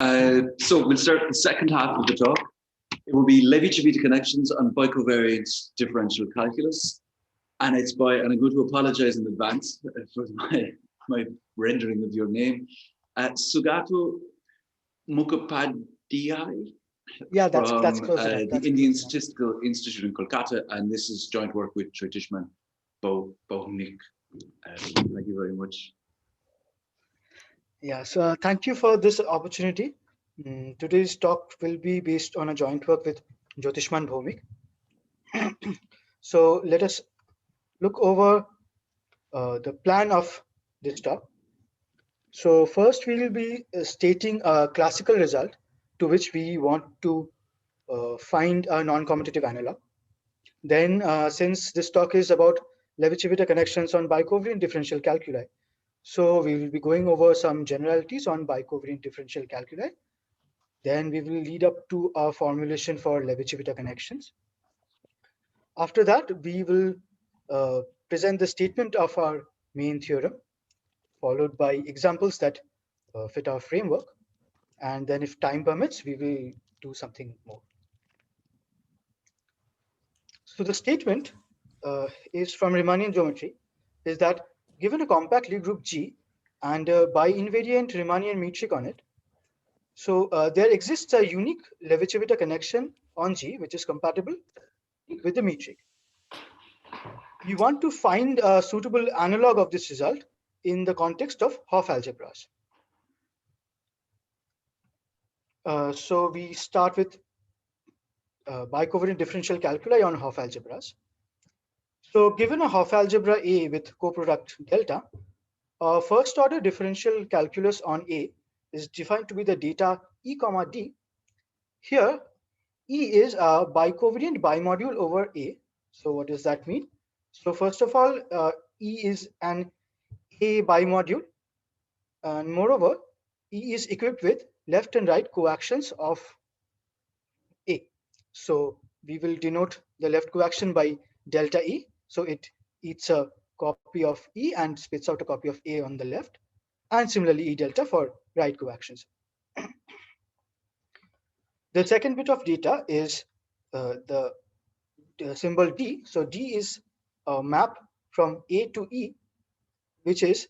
So we'll start the second half of the talk. It will be Levi-Civita connections on Bicovariant differential calculus. And it's by, and I'm going to apologize in advance for my rendering of your name, Sugato Mukhopadhyay Yeah, that's from close enough. the That's Indian close enough. Statistical Institute in Kolkata. And this is joint work with Tritishman Bohnik. Thank you very much. Yeah, so thank you for this opportunity. Today's talk will be based on a joint work with Jyotishman Bhomik. So let us look over the plan of this talk. So first we will be stating a classical result to which we want to find a non-commutative analog. Then since this talk is about Levi-Civita connections on bicovariant differential calculi, so we will be going over some generalities on bicovariant differential calculi. Then we will lead up to our formulation for Levi-Civita connections. After that, we will present the statement of our main theorem, followed by examples that fit our framework. And then if time permits, we will do something more. So the statement is from Riemannian geometry, is that given a compact Lie group G and a bi-invariant Riemannian metric on it, so there exists a unique Levi-Civita connection on G, which is compatible with the metric. We want to find a suitable analog of this result in the context of Hopf algebras. So we start with bicovariant differential calculi on Hopf algebras. So given a Hopf algebra A with coproduct delta, a first order differential calculus on A is defined to be the data E comma D. Here, E is a bicovariant bimodule over A. So what does that mean? So first of all, E is an A bimodule, and moreover, E is equipped with left and right coactions of A. So we will denote the left coaction by delta E. So it eats a copy of E and spits out a copy of A on the left, and similarly E delta for right coactions. The second bit of data is the symbol D. So D is a map from A to E, which is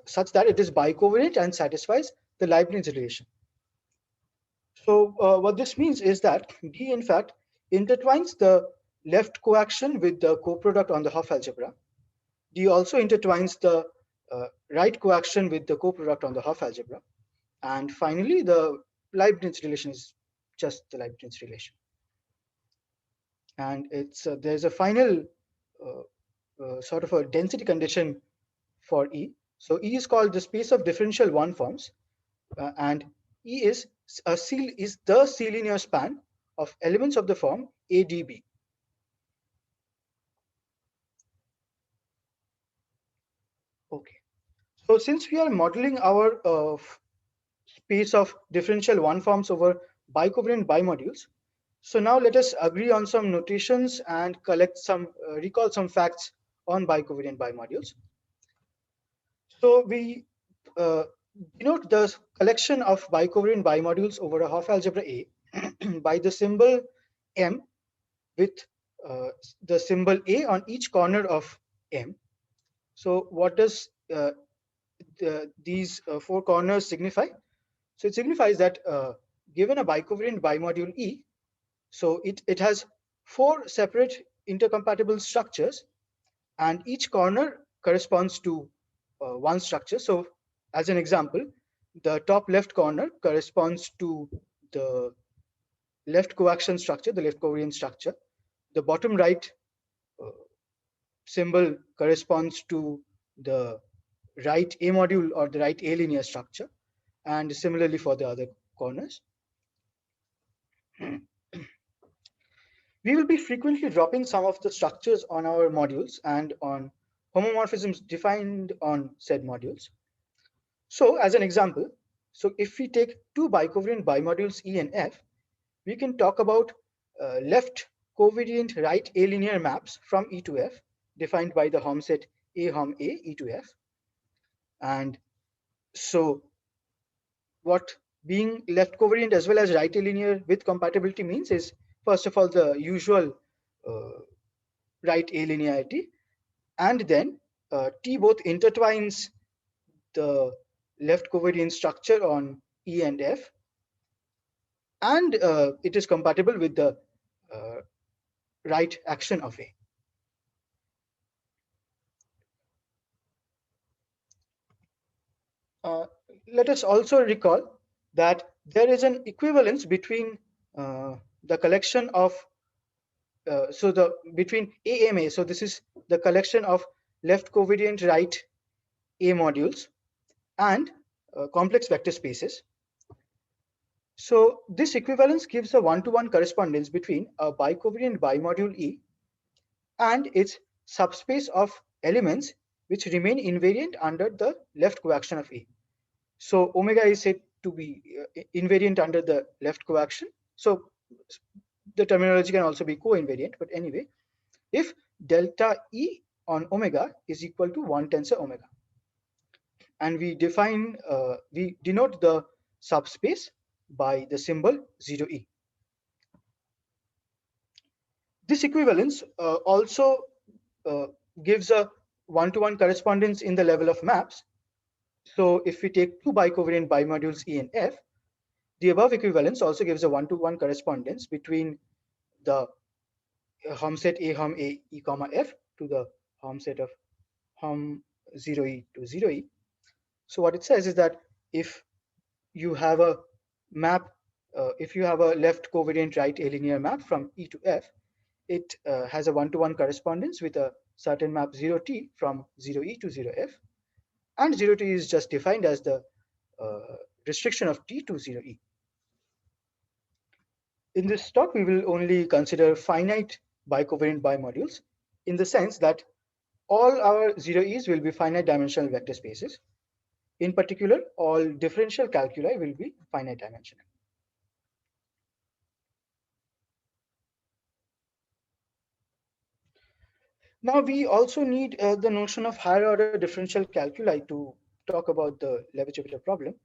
such that it is bicovariant and satisfies the Leibniz relation. So what this means is that D in fact intertwines the left coaction with the coproduct on the Hopf algebra. D also intertwines the right coaction with the coproduct on the Hopf algebra. And finally, the Leibniz relation is just the Leibniz relation. And it's there's a final sort of a density condition for E. So E is called the space of differential one forms, and E is the C-linear span of elements of the form ADB. Okay. So since we are modeling our space of differential one forms over bicovariant bimodules, so now let us agree on some notations and collect some, recall some facts on bicovariant bimodules. So we denote the collection of bicovariant bimodules over a Hopf algebra A by the symbol M with the symbol A on each corner of M. So what does these four corners signify? So it signifies that given a bicovariant bimodule E, so it has four separate intercompatible structures, and each corner corresponds to one structure. So as an example, the top left corner corresponds to the left coaction structure, the left covariant structure. The bottom right symbol corresponds to the right A module or the right A linear structure, and similarly for the other corners. We will be frequently dropping some of the structures on our modules and on homomorphisms defined on said modules. So as an example, so if we take two bicovariant bimodules E and F, we can talk about left covariant right A linear maps from E to F defined by the Hom set A Hom A E to F. And so what being left covariant as well as right linear with compatibility means is, first of all, the usual right alinearity, and then T both intertwines the left covariant structure on E and F, and it is compatible with the uh, right action of A. Uh, Let us also recall that there is an equivalence between the collection of between AMA. So this is the collection of left covariant right A modules and complex vector spaces. So this equivalence gives a one-to-one correspondence between a bicovariant bimodule E and its subspace of elements which remain invariant under the left coaction of E. So omega is said to be invariant under the left coaction. So the terminology can also be co-invariant, but anyway, if delta E on omega is equal to 1 tensor omega. And we denote the subspace by the symbol 0E. This equivalence also gives a one-to-one correspondence in the level of maps. So if we take two bicovariant bimodules E and F, the above equivalence also gives a one-to-one correspondence between the Hom set A Hom A E comma F to the Hom set of Hom 0E to 0E. So what it says is that if you have a map, if you have a left covariant right alinear map from E to F, it has a one-to-one correspondence with a certain map 0T from 0E to 0F, and 0T is just defined as the restriction of T to 0E. In this talk, we will only consider finite bicovariant bimodules in the sense that all our 0Es will be finite dimensional vector spaces. In particular, all differential calculi will be finite dimensional. Now, we also need the notion of higher order differential calculi to talk about the Levi-Civita problem.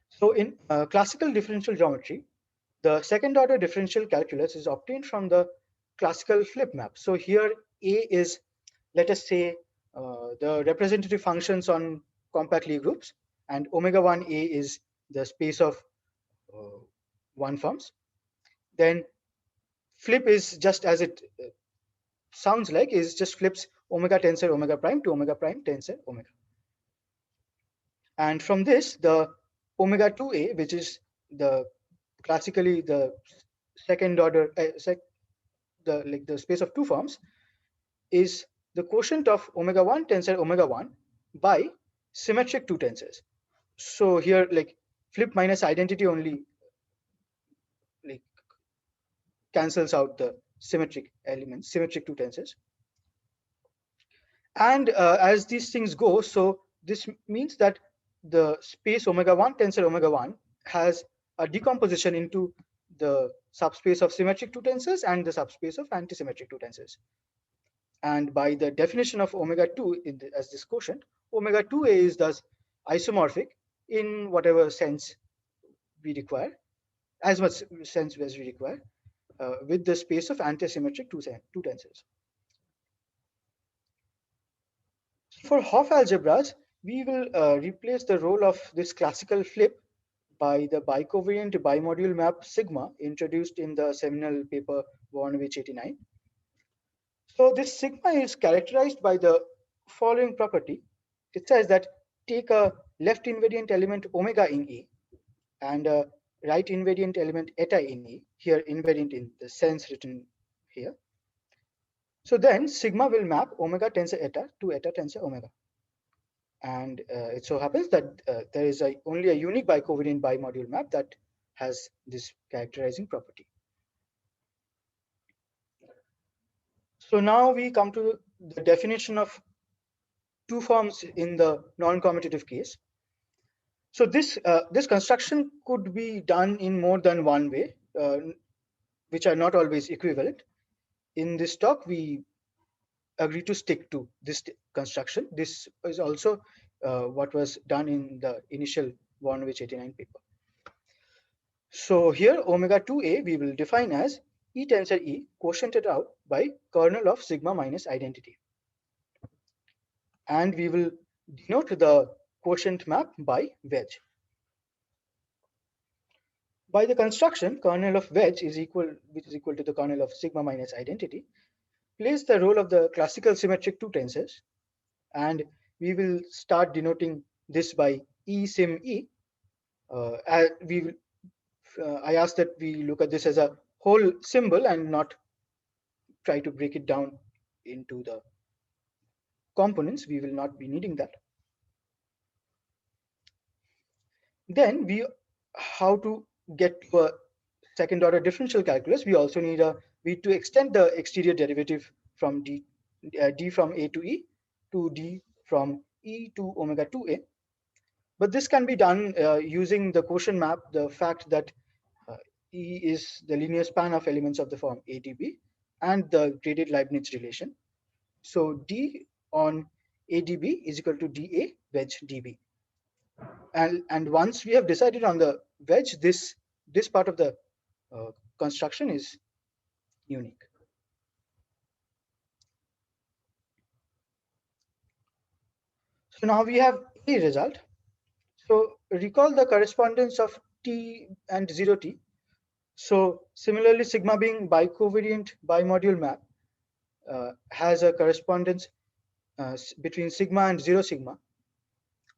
So in classical differential geometry, the second order differential calculus is obtained from the classical flip map. So here A is, let us say, the representative functions on compact Lie groups, and omega 1 A is the space of one forms. Then flip is just as it sounds like, is just flips omega tensor omega prime to omega prime tensor omega. And from this, the omega 2A, which is the classically the second order, the space of two forms, is the quotient of omega 1 tensor omega 1 by symmetric two tensors. So here, like, flip minus identity only like cancels out the symmetric elements, symmetric two tensors. And as these things go, so this means that the space omega 1 tensor omega 1 has a decomposition into the subspace of symmetric two tensors and the subspace of antisymmetric two tensors. And by the definition of omega 2 as this quotient, omega 2A is thus isomorphic in whatever sense we require, as much sense as we require, with the space of antisymmetric two tensors. For Hopf algebras, we will replace the role of this classical flip by the bicovariant bimodule map sigma introduced in the seminal paper Voronowicz 89. So this sigma is characterized by the following property. It says that take a left invariant element omega in E and a right invariant element eta in E, here invariant in the sense written here. So then sigma will map omega tensor eta to eta tensor omega. And it so happens that there is only a unique bicovariant bimodule map that has this characterizing property. So now we come to the definition of two forms in the non-commutative case. So this construction could be done in more than one way, which are not always equivalent. In this talk, we agree to stick to this construction. This is also what was done in the initial Voronowicz 89 paper. So here omega 2a we will define as E tensor E quotiented out by kernel of sigma minus identity. And we will denote the quotient map by wedge. By the construction, kernel of wedge is which is equal to the kernel of sigma minus identity, plays the role of the classical symmetric two tensors, and we will start denoting this by E sim E. I ask that we look at this as a whole symbol and not try to break it down into the components. We will not be needing that. Then how to get to a second order differential calculus, we also need to extend the exterior derivative from d from a to e to d from e to omega 2a. But this can be done using the quotient map, the fact that E is the linear span of elements of the form ADB and the graded Leibniz relation. So D on ADB is equal to dA wedge dB. And once we have decided on the wedge, this part of the construction is unique. So now we have a result. So recall the correspondence of T and 0T. So similarly, sigma being bicovariant bimodule map has a correspondence between sigma and 0 sigma.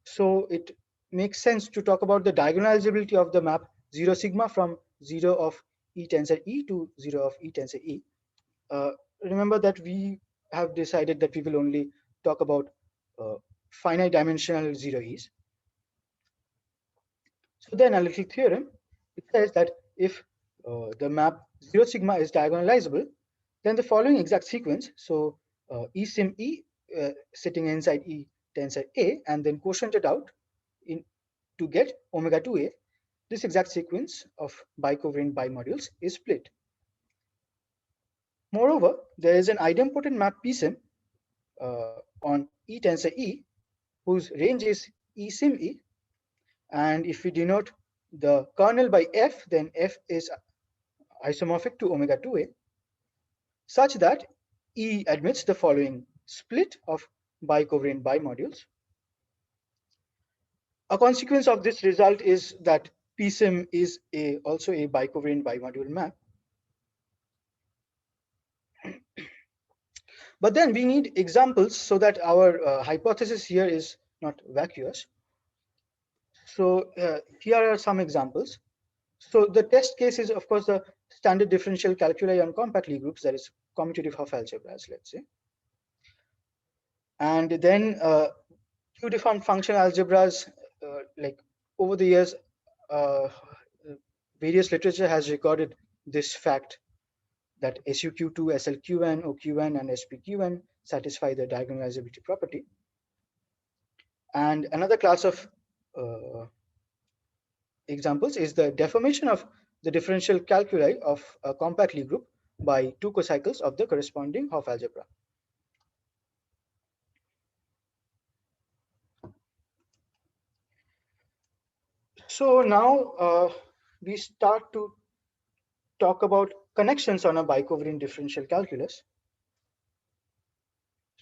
So it makes sense to talk about the diagonalizability of the map 0 sigma from 0 of E tensor E to 0 of E tensor E. Remember that we have decided that we will only talk about finite dimensional 0Es. So then a little theorem, it says that if the map 0 sigma is diagonalizable, then the following exact sequence, so E sim E sitting inside E tensor A and then quotiented out to get omega 2A, this exact sequence of bicovariant bimodules is split. Moreover, there is an idempotent map P sim on E tensor E whose range is E sim E, and if we denote the kernel by F, then F is isomorphic to omega 2A, such that E admits the following split of bicovariant bimodules. A consequence of this result is that PSIM is also a bicovariant bimodule map. But then we need examples so that our hypothesis here is not vacuous. So here are some examples. So the test case is, of course, the standard differential calculi on compact Lie groups, that is commutative Hopf algebras, let's say. And then Q-deformed functional algebras, like over the years, various literature has recorded this fact that SUQ2, SLQN, OQN, and SPQN satisfy the diagonalizability property. And another class of examples is the deformation of the differential calculi of a compact Lie group by two cocycles of the corresponding Hopf algebra. So now we start to talk about connections on a bicovariant differential calculus.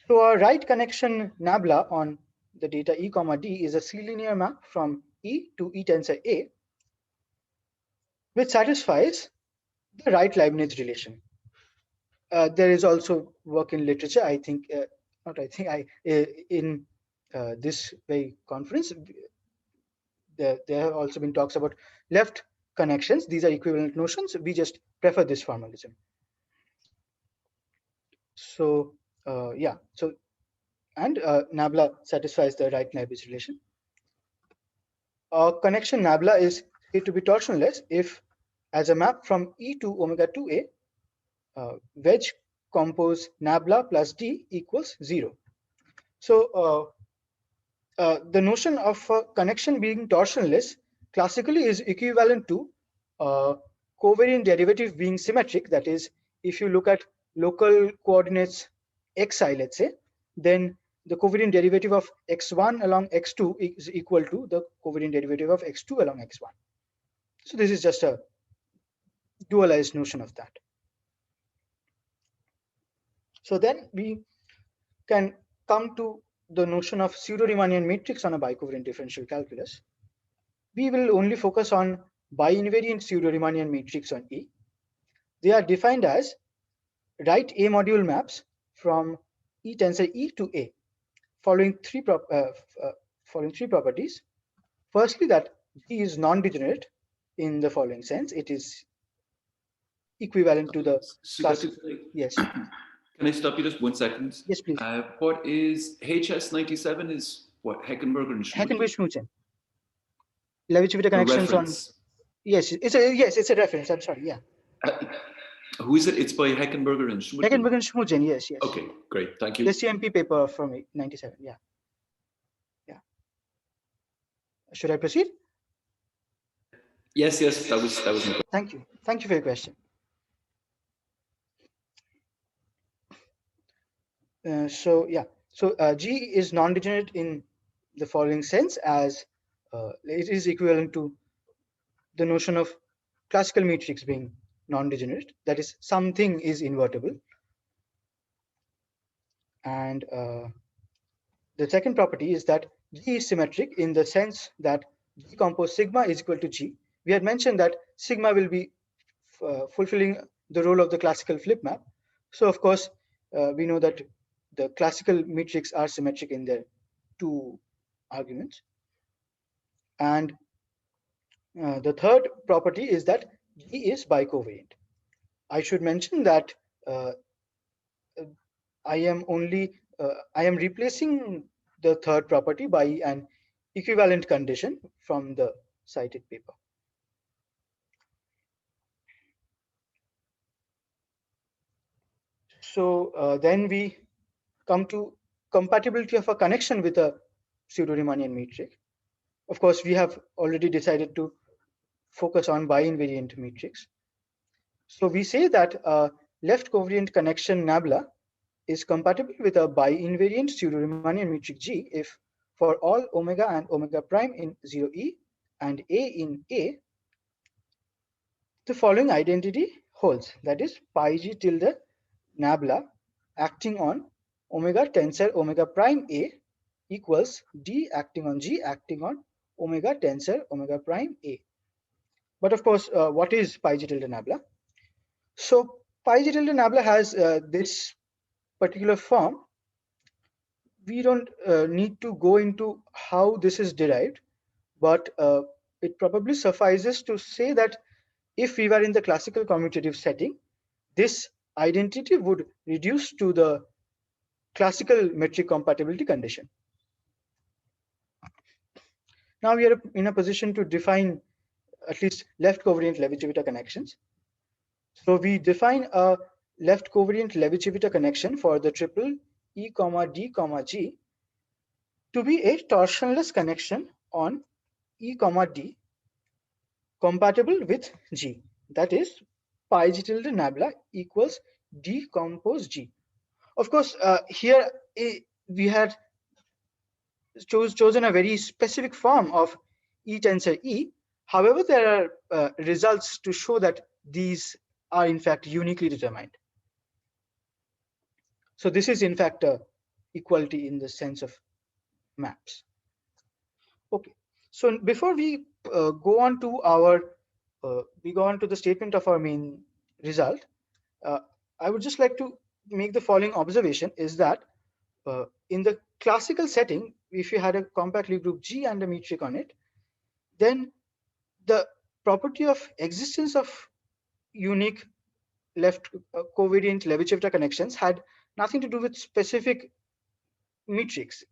So a right connection nabla on the data E comma D is a C-linear map from E to E tensor A, which satisfies the right Leibniz relation. There is also work in literature, I think, in this very conference, there have also been talks about left connections. These are equivalent notions. We just prefer this formalism. So yeah, so and nabla satisfies the right Leibniz relation. Connection nabla is said to be torsionless if, as a map from E to omega 2A, wedge compose nabla plus D equals 0. So the notion of a connection being torsionless classically is equivalent to covariant derivative being symmetric. That is, if you look at local coordinates xi, let's say, then the covariant derivative of x1 along x2 is equal to the covariant derivative of x2 along x1. So this is just a dualized notion of that. So then we can come to the notion of pseudo-Riemannian matrix on a bicovariant differential calculus. We will only focus on bi-invariant pseudo-Riemannian matrix on E. They are defined as right A module maps from E tensor E to A, following three properties. Firstly, that G is non-degenerate in the following sense. It is equivalent to the Sugato, yes. Can I stop you just 1 second? Yes, please. What is HS97 is what, Heckenberger and Schmidt? Heckenberg-Schmuchen. Levi-Civita connections on. Yes, it's a reference. I'm sorry. Yeah. Who is it? It's by Heckenberger and Schmidt. Heckenberg and Schmuchen. Yes. Okay, great. Thank you. The CMP paper from 97. Yeah. Should I proceed? Yes. That was. Thank you for your question. So G is non-degenerate in the following sense, as it is equivalent to the notion of classical matrix being non-degenerate. That is, something is invertible. And the second property is that G is symmetric in the sense that G compose sigma is equal to G. We had mentioned that sigma will be fulfilling the role of the classical flip map. So of course, we know that the classical matrix are symmetric in their two arguments. And the third property is that G is bicovariant. I should mention that I am replacing the third property by an equivalent condition from the cited paper. So then we come to compatibility of a connection with a pseudo-Riemannian matrix. Of course, we have already decided to focus on bi-invariant matrix. So we say that a left covariant connection nabla is compatible with a bi-invariant pseudo-Riemannian matrix G if for all omega and omega prime in 0E and A in A, the following identity holds. That is, pi G tilde nabla acting on omega tensor omega prime A equals D acting on G acting on omega tensor omega prime A. But of course, what is pi G tilde nabla? So pi G tilde nabla has this particular form. We don't need to go into how this is derived, but it probably suffices to say that if we were in the classical commutative setting, this identity would reduce to the classical metric compatibility condition. Now we are in a position to define at least left covariant Levi-Civita connections. So we define a left covariant Levi-Civita connection for the triple E, D, G to be a torsionless connection on E, D compatible with G. That is, pi G tilde nabla equals D compose G. Of course, here we had chosen a very specific form of E tensor E. However, there are results to show that these are in fact uniquely determined. So this is in fact equality in the sense of maps. Okay, so before we go on to the statement of our main result, I would just like to make the following observation is that in the classical setting, if you had a compact Lie group G and a metric on it, then the property of existence of unique left covariant Levi-Civita connections had nothing to do with specific metrics.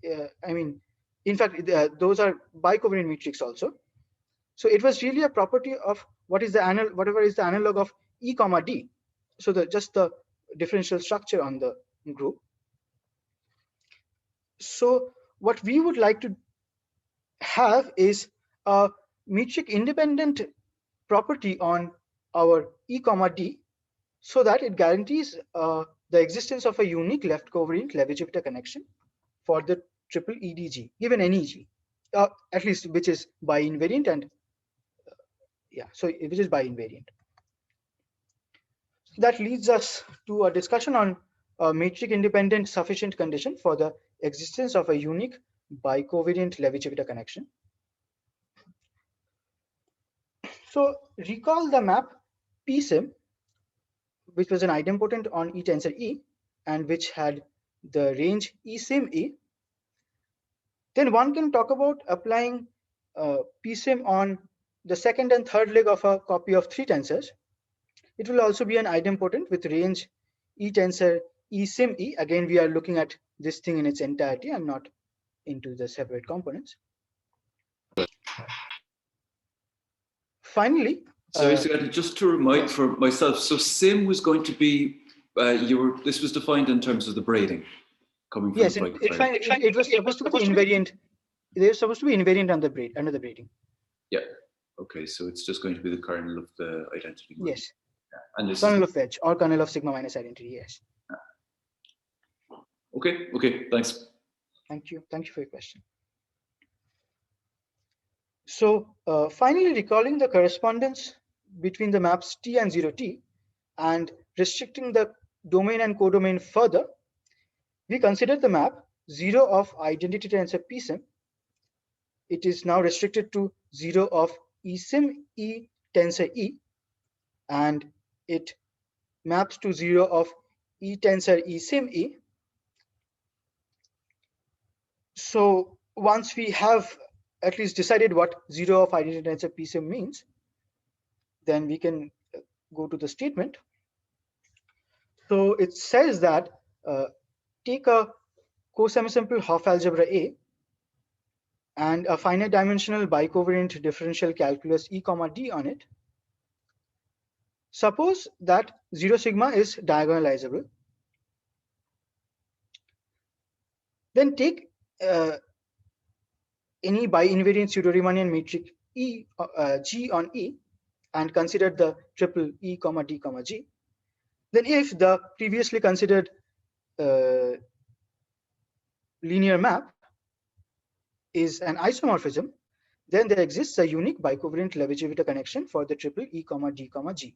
I mean, in fact, those are bicovariant metrics also. So it was really a property of whatever is the analog of E, D. So just the differential structure on the group. So what we would like to have is a metric independent property on our E, D, so that it guarantees the existence of a unique left covariant Levi-Civita connection for the triple EDG, given any G, at least which is bi-invariant and yeah, so which is bi-invariant. So that leads us to a discussion on a metric independent sufficient condition for the existence of a unique bicovariant Levi-Civita connection. So recall the map PSIM, which was an idempotent on E tensor E and which had the range E sim E. Then one can talk about applying PSIM on the second and third leg of a copy of 3 tensors. It will also be an idempotent with range E tensor E sim E. Again, we are looking at this thing in its entirety and not into the separate components. Finally, sorry, Sugato, just to remind for myself, so sim was going to be this was defined in terms of the braiding coming from yes, the it was supposed to be invariant. They were supposed to be invariant under the braiding. Yeah. Okay, so it's just going to be the kernel of the identity. Yes. Yeah. And this kernel of edge or kernel of sigma minus identity. Yes. Okay. Okay. Thanks. Thank you. Thank you for your question. So finally, recalling the correspondence between the maps T and 0T and restricting the domain and codomain further, we consider the map 0 of identity tensor PSIM. It is now restricted to 0 of eSIM E tensor E, and it maps to 0 of E tensor eSIM E. So once we have at least decided what 0 of identity tensor PSIM means, then we can go to the statement. So it says that take a co-semisimple Hopf algebra A and a finite dimensional bicovariant differential calculus E comma D on it. Suppose that 0 sigma is diagonalizable. Then take any bi-invariant pseudo-Riemannian metric E G on E and consider the triple E comma D comma G. Then if the previously considered linear map is an isomorphism, then there exists a unique bicovariant Levi-Civita connection for the triple E comma D comma G.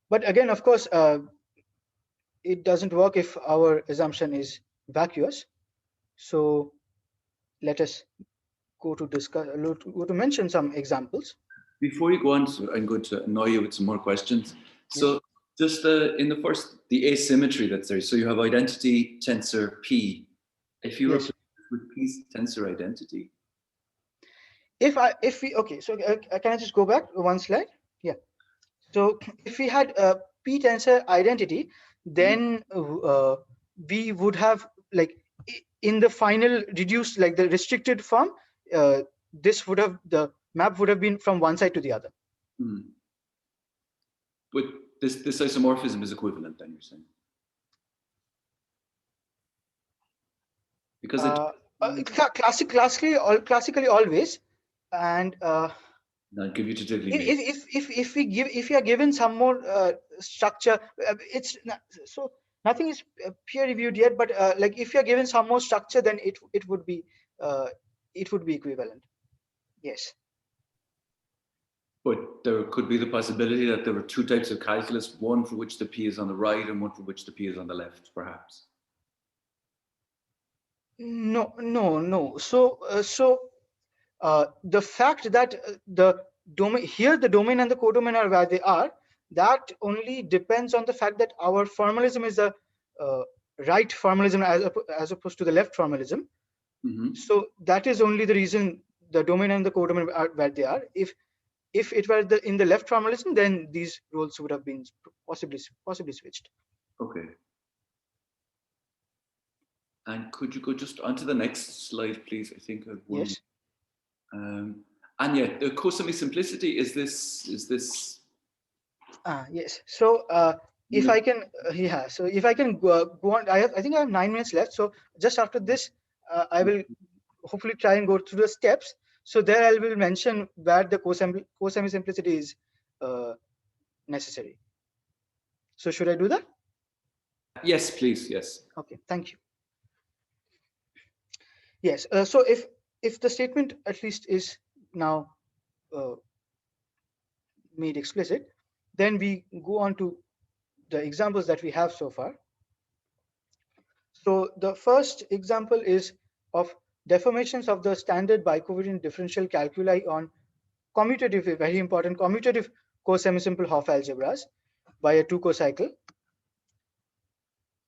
But again, of course, it doesn't work if our assumption is vacuous. So let us go to mention some examples. Before you go on, I'm going to annoy you with some more questions. So just in the first, the asymmetry that's there. So you have identity tensor P. If you replace it with P's tensor identity. So can I just go back one slide? Yeah. So if we had a P tensor identity, then we would have, like, in the final reduced, like the restricted form, this would have, the map would have been from one side to the other. But this isomorphism is equivalent, then you're saying? Because classically always, and I'll give you to if we are given some more structure, it's not, so nothing is peer reviewed yet, but like if you are given some more structure, then it would be equivalent. Yes. But there could be the possibility that there were 2 types of calculus, one for which the P is on the right and one for which the P is on the left, perhaps. No. So the fact that the domain here, the domain and the codomain are where they are, that only depends on the fact that our formalism is a right formalism as opposed to the left formalism. So that is only the reason the domain and the codomain are where they are. If it were in the left formalism, then these roles would have been possibly switched. Okay. And could you go just onto the next slide, please? I think I've one. Yes. And yeah, the co-semi-simplicity is this. Yes. So if I can, So if I can go on, I think I have 9 minutes left. So just after this, I will hopefully try and go through the steps. So there I will mention where the co-semi-simplicity is necessary. So should I do that? Yes, please. Yes. Okay, thank you. Yes, so if the statement at least is now uh, made explicit, then we go on to the examples that we have so far. So the first example is of deformations of the standard bicovariant differential calculi on commutative, very important, commutative co-semisimple Hopf algebras by a 2 co-cycle.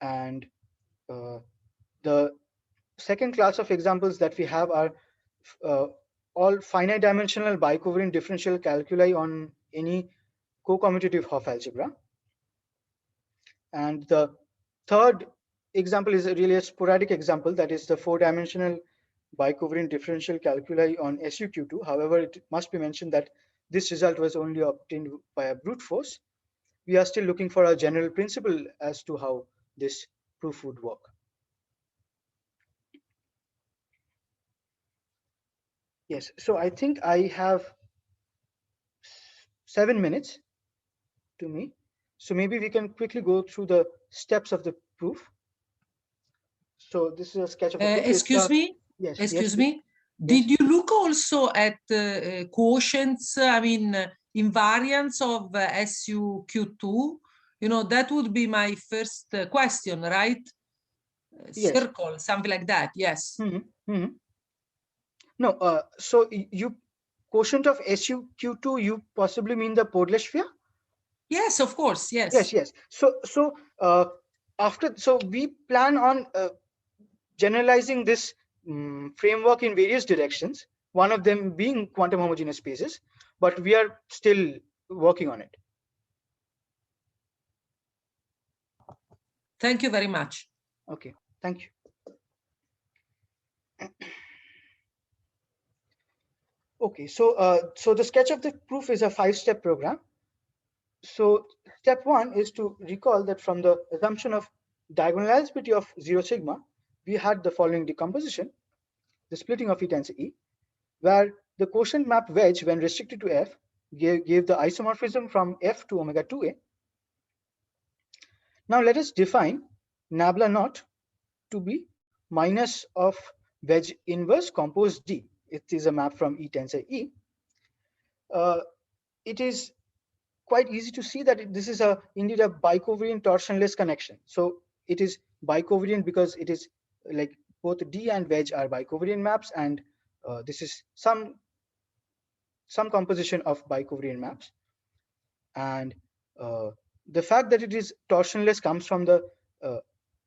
And the second class of examples that we have are all finite dimensional bicovariant differential calculi on any co-commutative Hopf algebra. And the third example is really a sporadic example, that is the 4-dimensional bicovariant differential calculi on SuQ2. However, it must be mentioned that this result was only obtained by a brute force. We are still looking for a general principle as to how this proof would work. Yes, so I think I have 7 minutes to me. So maybe we can quickly go through the steps of the proof. So this is a sketch of the proof. Excuse me? Yes. Excuse yes, me? yes. Did you look also at quotients, I mean, invariants of SuQ2? You know, that would be my first question, right? Yes. Circle, something like that, yes. No, so you quotient of SuQ2, you possibly mean the Podler sphere? Yes, of course, yes. Yes. So we plan on generalizing this framework in various directions, one of them being quantum homogeneous spaces, but we are still working on it. Thank you very much. Okay, thank you. Okay, so the sketch of the proof is a 5-step program. So step 1 is to recall that from the assumption of diagonalizability of 0 sigma, we had the following decomposition: the splitting of E tensor E, where the quotient map wedge, when restricted to F, gave the isomorphism from F to omega 2A. Now let us define nabla naught to be minus of wedge inverse composed D. It is a map from E tensor E. It is quite easy to see that this is indeed a bicovariant torsionless connection. So it is bicovariant because it is like both D and wedge are bicovariant maps, and this is some composition of bicovariant maps. And the fact that it is torsionless comes from the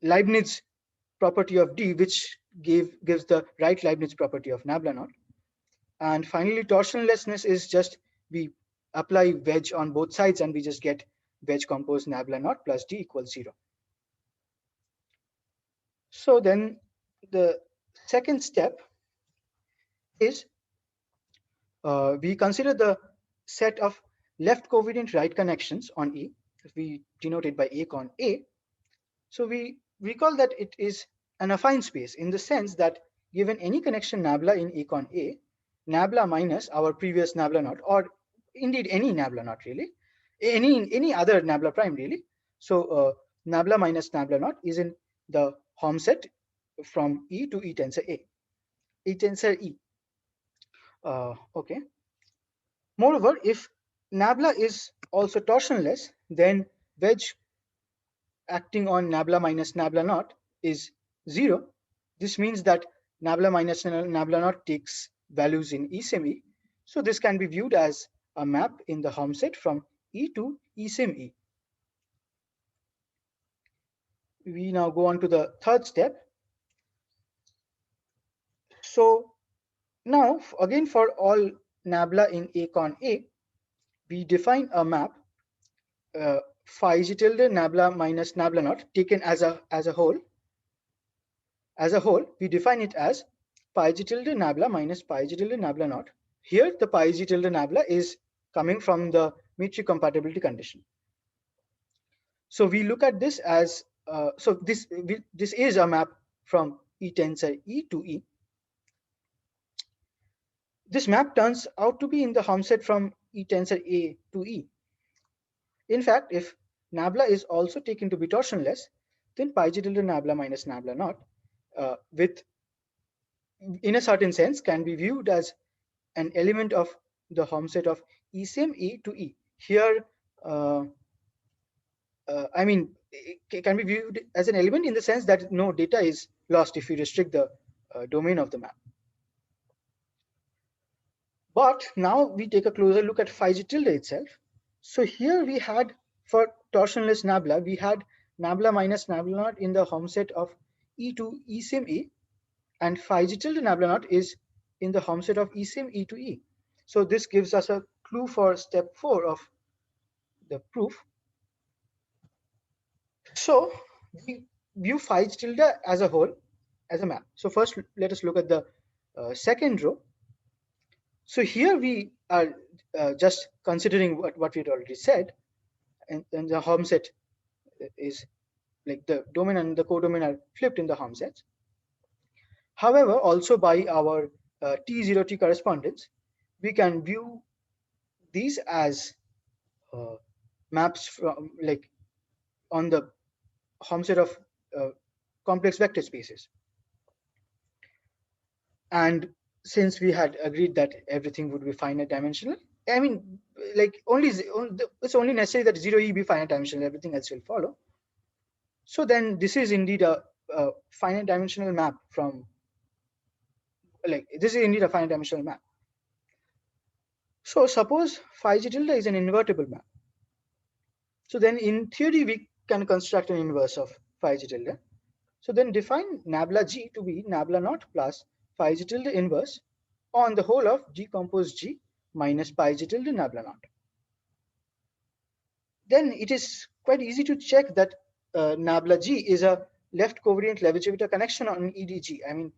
Leibniz property of D, which gives the right Leibniz property of nabla naught. And finally, torsionlessness is just we apply wedge on both sides and we just get wedge composed nabla naught plus D equals 0. So then the second step is we consider the set of left covariant right connections on E. We denote it by A con A. So we recall that it is an affine space in the sense that given any connection nabla in A con A, nabla minus our previous nabla naught, or indeed any nabla naught really, any other nabla prime really. So nabla minus nabla naught is in the Hom set from E to E tensor A, E tensor E. Okay. Moreover, if nabla is also torsionless, then wedge acting on nabla minus nabla naught is 0. This means that nabla minus nabla naught takes values in E sim E. So this can be viewed as a map in the Hom set from E to E sim E. We now go on to the third step. So now again for all nabla in A con A, we define a map phi g tilde nabla minus nabla naught taken as a whole. As a whole, we define it as pi g tilde nabla minus pi g tilde nabla naught. Here, the pi g tilde nabla is coming from the metric compatibility condition. So we look at this as this is a map from E tensor E to E. This map turns out to be in the Hom set from E tensor A to E. In fact, if nabla is also taken to be torsionless, then pi g tilde nabla minus nabla naught with, in a certain sense, can be viewed as an element of the Hom set of E same E to E. Here, I mean, it can be viewed as an element in the sense that no data is lost if you restrict the domain of the map. But now we take a closer look at phi g tilde itself. So here we had, for torsionless nabla, we had nabla minus nabla naught in the Hom set of E to E sim E, and phi g tilde nabla naught is in the Hom set of E sim E to E. So this gives us a clue for step 4 of the proof. So we view phi g tilde as a whole, as a map. So first, let us look at the second row. So here we are just considering what we had already said, and the Hom set is like the domain and the codomain are flipped in the Hom sets. However, also by our T0T correspondence, we can view these as maps from, like, on the Hom set of complex vector spaces. And since we had agreed that everything would be finite dimensional, I mean, like, it's only necessary that 0E be finite dimensional, everything else will follow. So then this is indeed a finite dimensional map from, like, this is indeed a finite dimensional map. So suppose phi g tilde is an invertible map. So then in theory, we can construct an inverse of phi g tilde. So then define nabla g to be nabla naught plus phi g tilde inverse on the whole of G compose G minus pi g tilde nabla naught. Then it is quite easy to check that nabla G is a left covariant Levi-Civita connection on EDG. I mean,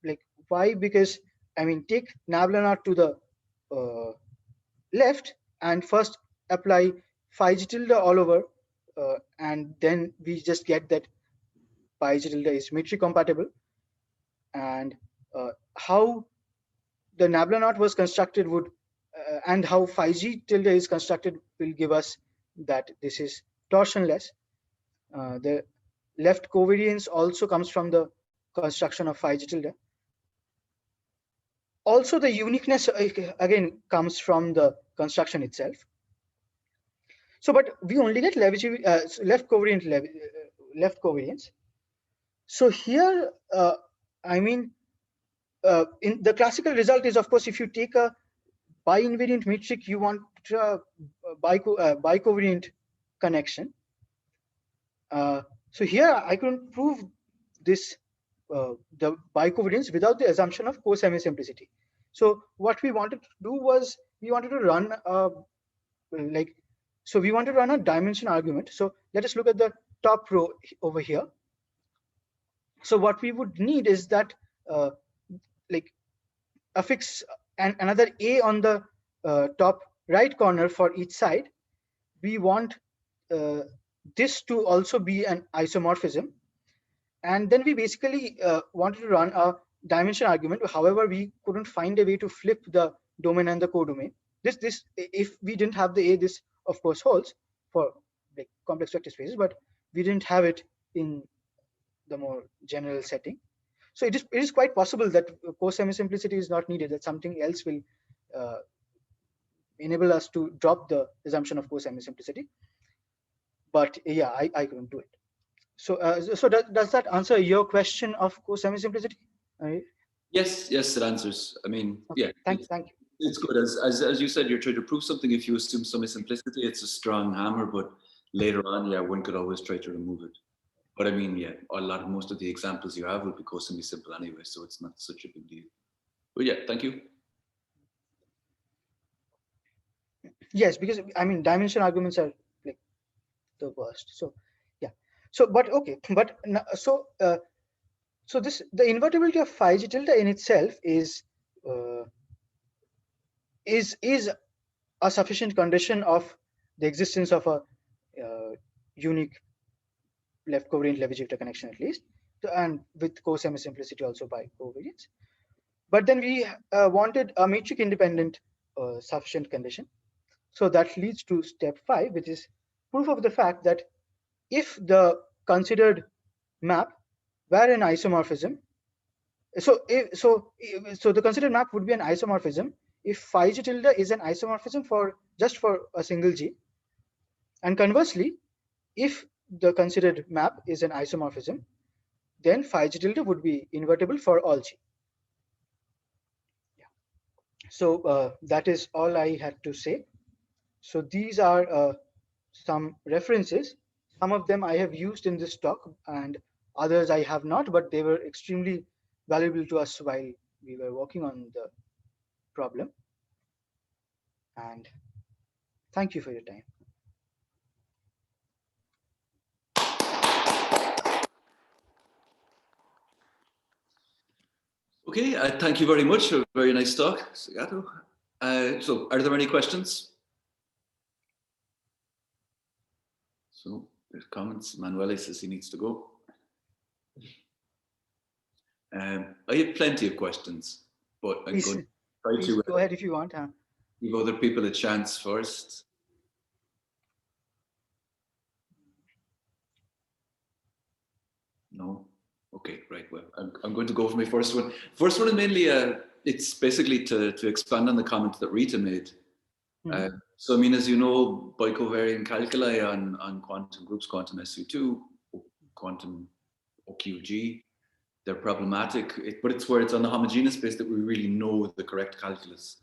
like, why? Because, I mean, take nabla naught to the left and first apply phi g tilde all over, and then we just get that pi g tilde is symmetry compatible. And how the nabla naught was constructed would, and how phi g tilde is constructed will give us that this is torsionless. The left covariance also comes from the construction of phi g tilde. Also, the uniqueness again comes from the construction itself. So, but we only get left covariance. So here, I mean, in the classical result is, of course, if you take a bi-invariant metric, you want a bicovariant connection. So here I can prove this, the bicovariance without the assumption of co-semi-simplicity. So what we wanted to do was we wanted to run we want to run a dimension argument. So let us look at the top row over here. So what we would need is that like affix another a on the top right corner for each side. We want this to also be an isomorphism, and then we basically wanted to run a dimension argument. However, we couldn't find a way to flip the domain and the codomain. This if we didn't have the a, this of course holds for like complex vector spaces, but we didn't have it in the more general setting. So it is quite possible that co-semi-simplicity is not needed, that something else will enable us to drop the assumption of co-semi-simplicity. But yeah, I couldn't do it. So does that answer your question of co-semi-simplicity? Yes, it answers. I mean, okay. yeah. Thank you. It's good. As you said, you're trying to prove something. If you assume semi-simplicity, it's a strong hammer, but later on, yeah, one could always try to remove it. But I mean, yeah, most of the examples you have will be co-semi-simple anyway, so it's not such a big deal. But yeah, thank you. Yes, because I mean, dimension arguments are like the worst. So yeah. So but okay, but so this, the invertibility of phi g tilde in itself is a sufficient condition of the existence of a unique left covariant Levi-Civita connection, at least, and with co-semi-simplicity also by covariance. But then we wanted a metric independent sufficient condition. So that leads to step 5, which is proof of the fact that if the considered map where an isomorphism. So the considered map would be an isomorphism if phi g tilde is an isomorphism for just for a single g, and conversely, if the considered map is an isomorphism, then phi g tilde would be invertible for all g. Yeah. So that is all I had to say. So these are some references. Some of them I have used in this talk and others I have not, but they were extremely valuable to us while we were working on the problem. And thank you for your time. Okay, thank you very much for a very nice talk, Sugato. So are there any questions? So there's comments. Manuele says he needs to go. I have plenty of questions, but I'm going to try to go ahead if you want. Give other people a chance first. No? Okay, right. Well, I'm going to go for my first one. First one is mainly, it's basically to expand on the comment that Rita made. So, I mean, as you know, bicovariant calculi on quantum groups, quantum SU2, quantum OQG, they're problematic, but it's where it's on the homogeneous space that we really know the correct calculus.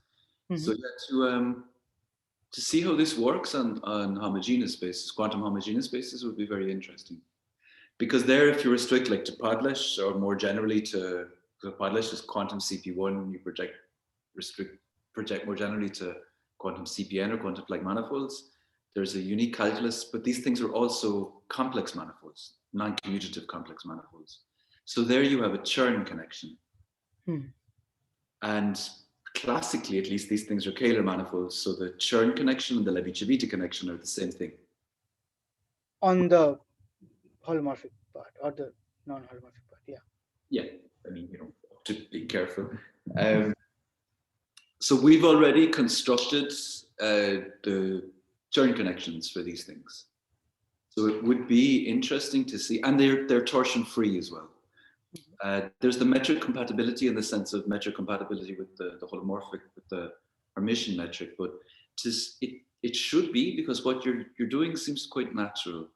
So yeah, to see how this works on homogeneous spaces, quantum homogeneous spaces would be very interesting. Because there, if you restrict like to Podlesh or more generally to Podlesh is quantum CP1, you project more generally to quantum CPN or quantum like manifolds. There's a unique calculus, but these things are also complex manifolds, non-commutative complex manifolds. So there you have a Chern connection. And classically, at least, these things are Kähler manifolds. So the Chern connection and the Levi-Civita connection are the same thing. On the holomorphic part or the non-holomorphic part, yeah. Yeah, I mean, you know, to be careful. So we've already constructed the Chern connections for these things. So it would be interesting to see, and they're torsion free as well. There's the metric compatibility in the sense of metric compatibility with the holomorphic, with the Hermitian metric, but it should be, because what you're doing seems quite natural.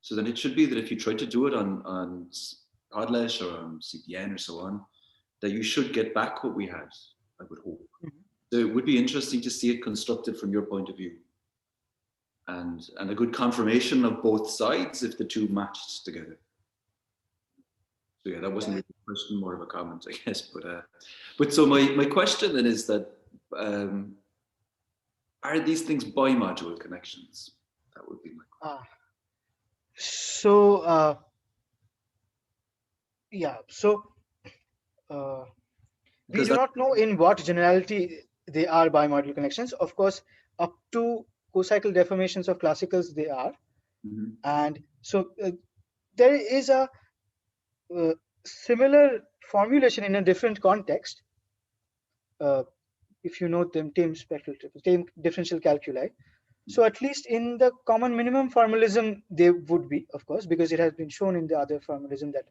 So then it should be that if you try to do it on Podlesh or on CPN or so on, that you should get back what we had, I would hope. So it would be interesting to see it constructed from your point of view. And a good confirmation of both sides if the two matched together. So yeah, that wasn't really a question, more of a comment, I guess. But so my question then is that, are these things bimodule connections? That would be my question. So yeah, so we do not know in what generality they are bimodule connections. Of course, up to co-cycle deformations of classicals, they are. And so there is a similar formulation in a different context. If you know them, tame spectral triples, tame differential calculi. So at least in the common minimum formalism, they would be, of course, because it has been shown in the other formalism that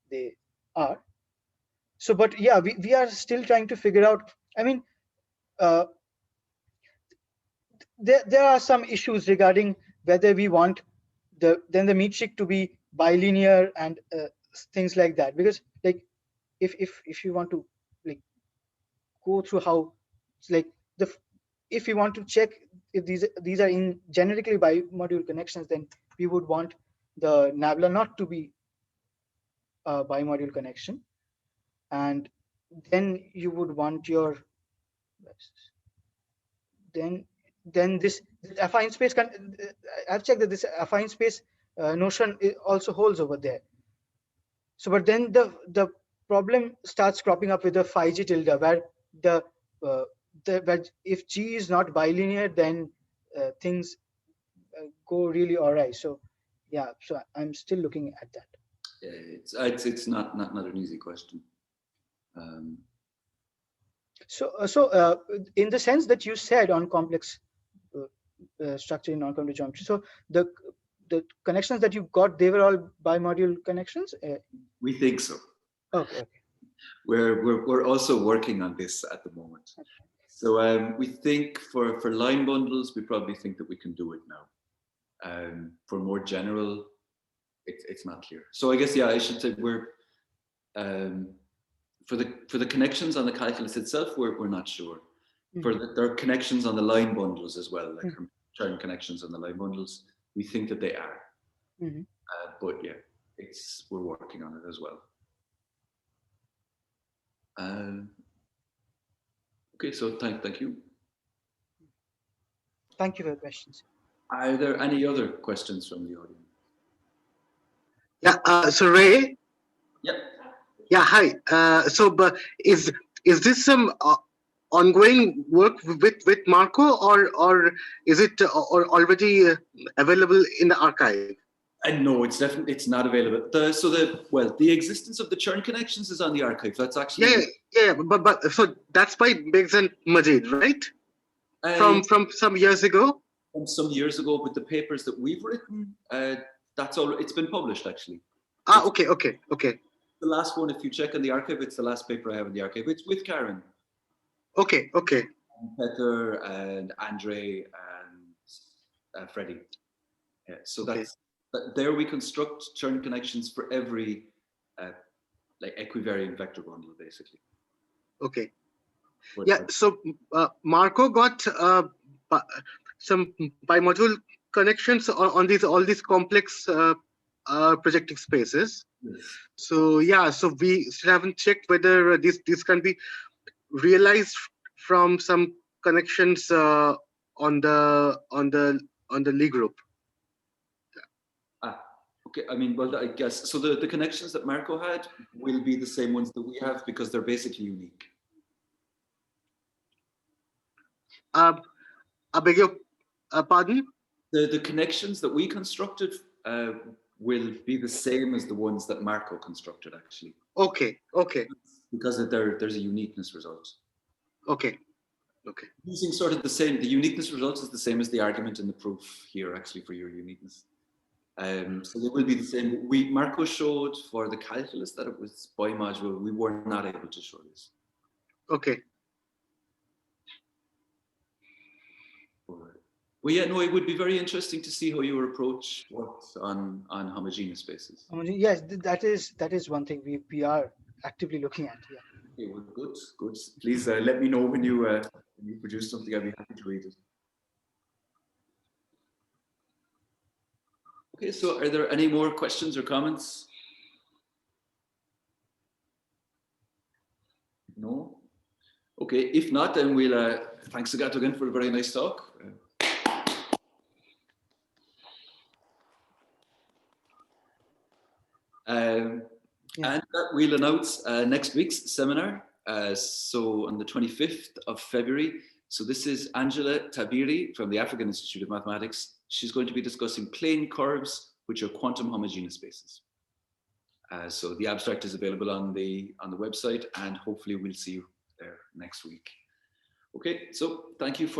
they are. So, but yeah, we are still trying to figure out, I mean, there are some issues regarding whether we want the metric to be bilinear and things like that, because like if you want to like go through how like if you want to check if these are in generically bimodule connections, then we would want the nabla not to be a bimodule connection, and then you would want your then this affine space I've checked that this affine space notion also holds over there. So but then the problem starts cropping up with the phi g tilde, where where if G is not bilinear, then things go really awry. So yeah, so I'm still looking at that. Yeah, it's not an easy question. So in the sense that you said on complex structure in non-complex geometry, so the connections that you got, they were all bimodule connections? We think so. Okay. We're also working on this at the moment. So we think for line bundles, we probably think that we can do it now. For more general, it's not clear. So I guess, yeah, I should say we're for the connections on the calculus itself, we're not sure. There are connections on the line bundles as well, like return connections on the line bundles. We think that they are, but yeah, we're working on it as well. Okay, so thank you. Thank you for your questions. Are there any other questions from the audience? Yeah. So Ray. Yeah. Yeah. Hi. But is this some ongoing work with Marco, or is it already available in the archive? No, it's not available. The existence of the churn connections is on the archive. That's actually But so that's by Biggs and Majid, right? From some years ago. From some years ago, but the papers that we've written, that's all. It's been published actually. Okay. The last one, if you check in the archive, it's the last paper I have in the archive. It's with Karen. Okay. And Peter and Andre and Freddie. Yeah, so there we construct churn connections for every like equivariant vector bundle, basically. Okay. Yeah. So Marco got some bimodule connections on all these complex projective spaces. Yes. So yeah, so we still haven't checked whether this can be realized from some connections on the Lie group. Okay, I mean, well, I guess so. The connections that Marco had will be the same ones that we have because they're basically unique. I beg your pardon? The connections that we constructed will be the same as the ones that Marco constructed, actually. Okay. Because there's a uniqueness result. Okay. Using sort of the uniqueness result is the same as the argument in the proof here, actually, for your uniqueness. So they will be the same. Marco showed for the calculus that it was bimodule. We were not able to show this. Okay. Well, yeah, no, it would be very interesting to see how your approach works on homogeneous spaces. Yes, that is one thing we are actively looking at. Yeah. Okay, well, good. Please let me know when you produce something. I'd be happy to read it. Okay, so are there any more questions or comments? No? Okay, if not, then we'll thanks Sugato again for a very nice talk. And we'll announce next week's seminar. So on the 25th of February. So this is Angela Tabiri from the African Institute of Mathematics. She's going to be discussing plane curves, which are quantum homogeneous spaces. So the abstract is available on the website, and hopefully we'll see you there next week. Okay, so thank you for